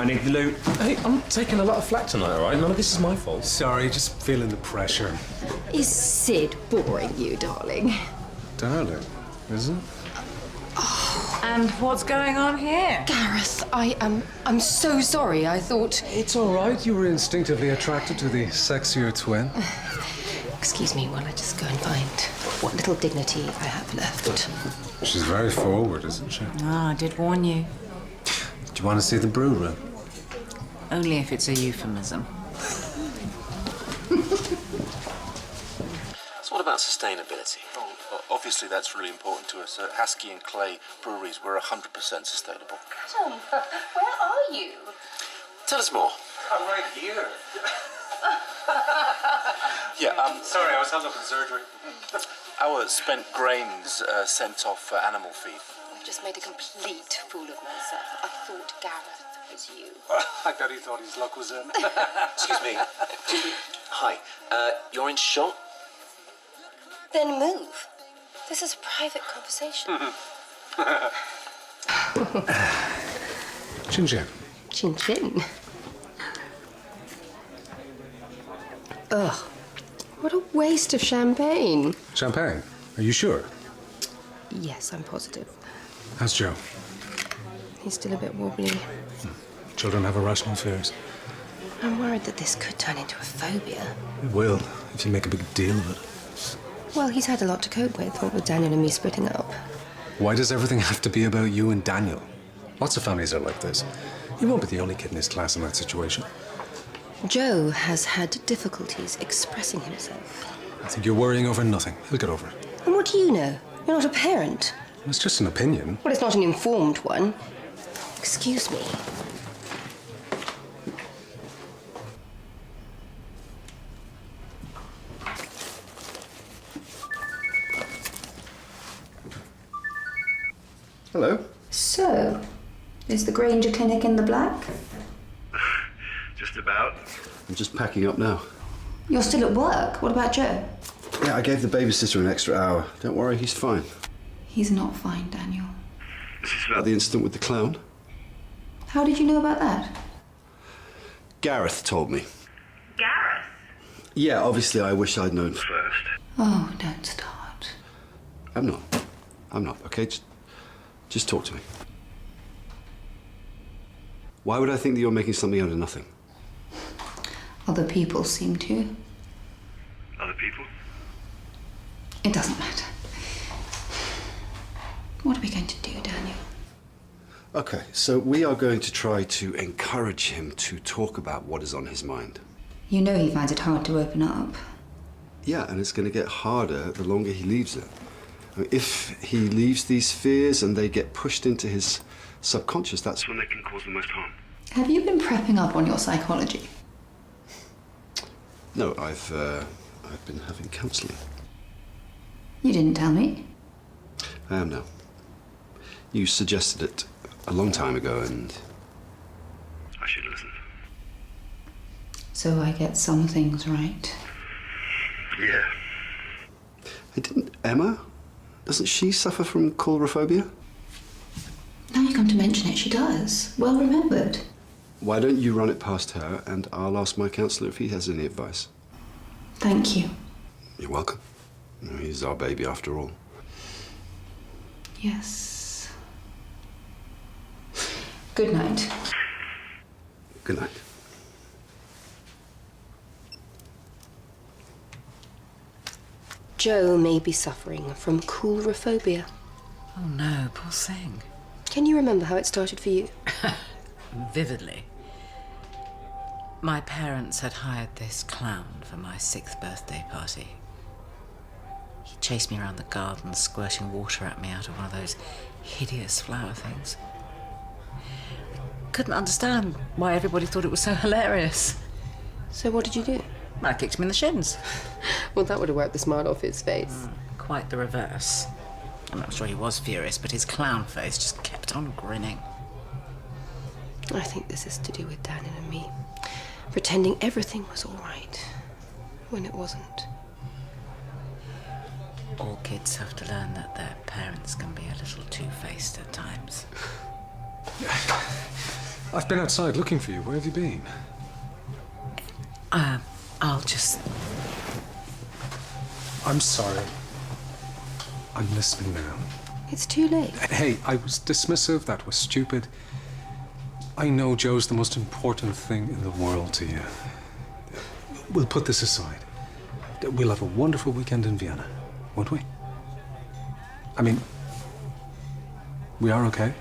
Nick Lou. Hey, I'm taking a lot of flack tonight, all right? None of this is my fault. Sorry, just feeling the pressure. Is Sid boring you, darling? Darling, is it? And what's going on here? Gareth, I'm so sorry. I thought... It's all right. You were instinctively attracted to the sexier twin. Excuse me while I just go and find what little dignity I have left. She's very forward, isn't she? Ah, I did warn you. Do you want to see the brew room? Only if it's a euphemism. So what about sustainability? Oh, obviously that's really important to us. At Haskey and Clay breweries, we're 100% sustainable. Adam, where are you? Tell us more. I'm right here. Sorry, I was held up in surgery. Our spent grains sent off for animal feed. I've just made a complete fool of myself. I thought Gareth was you. I bet he thought his luck was in. Excuse me. Hi. You're in shot? Then move. This is a private conversation. Chin chin. Chin chin. Ugh. What a waste of champagne. Champagne? Are you sure? Yes, I'm positive. How's Joe? He's still a bit wobbly. Children have irrational fears. I'm worried that this could turn into a phobia. It will, if you make a big deal of it. Well, he's had a lot to cope with, what with Daniel and me splitting up. Why does everything have to be about you and Daniel? Lots of families are like this. You won't be the only kid in his class in that situation. Joe has had difficulties expressing himself. I think you're worrying over nothing. He'll get over it. And what do you know? You're not a parent. It's just an opinion. Well, it's not an informed one. Excuse me. Hello. So, is the Granger Clinic in the black? Just about. I'm just packing up now. You're still at work. What about Joe? Yeah, I gave the babysitter an extra hour. Don't worry, he's fine. He's not fine, Daniel. Is this about the incident with the clown? How did you know about that? Gareth told me. Gareth? Yeah, obviously I wish I'd known first. Oh, don't start. I'm not, okay? Just talk to me. Why would I think that you're making something out of nothing? Other people seem to. Other people? It doesn't matter. What are we going to do, Daniel? Okay, so we are going to try to encourage him to talk about what is on his mind. You know he finds it hard to open up. Yeah, and it's going to get harder the longer he leaves it. I mean, if he leaves these fears and they get pushed into his subconscious, that's when they can cause the most harm. Have you been prepping up on your psychology? No, I've been having counselling. You didn't tell me. I am now. You suggested it a long time ago, and I should listen. So I get some things right. Yeah. I didn't. Emma? Doesn't she suffer from coulrophobia? Now you come to mention it, she does. Well remembered. Why don't you run it past her, and I'll ask my counsellor if he has any advice. Thank you. You're welcome. He's our baby after all. Yes. Good night. Good night. Joe may be suffering from coulrophobia. Oh no, poor thing. Can you remember how it started for you? Vividly. My parents had hired this clown for my 6th birthday party. He chased me around the garden, squirting water at me out of one of those hideous flower things. I couldn't understand why everybody thought it was so hilarious. So what did you do? I kicked him in the shins. Well, that would have wiped the smile off his face. Quite the reverse. I'm not sure he was furious, but his clown face just kept on grinning. I think this is to do with Daniel and me. Pretending everything was all right, when it wasn't. All kids have to learn that their parents can be a little two-faced at times. I've been outside looking for you. Where have you been? I'll just... I'm sorry. I'm listening now. It's too late. Hey, I was dismissive. That was stupid. I know Joe's the most important thing in the world to you. We'll put this aside. We'll have a wonderful weekend in Vienna, won't we? I mean, we are okay?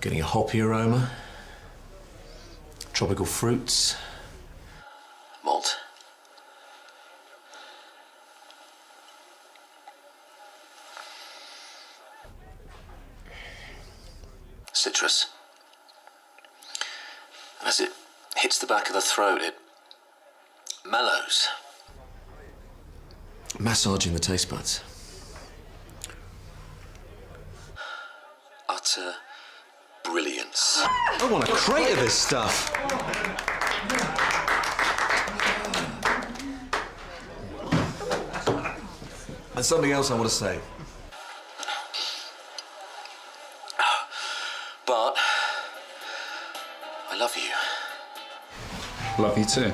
Getting a hoppy aroma. Tropical fruits. Malt. Citrus. And as it hits the back of the throat, it mellows. Massaging the taste buds. Utter brilliance. I want a crate of this stuff. And something else I want to say. But I love you. Love you too.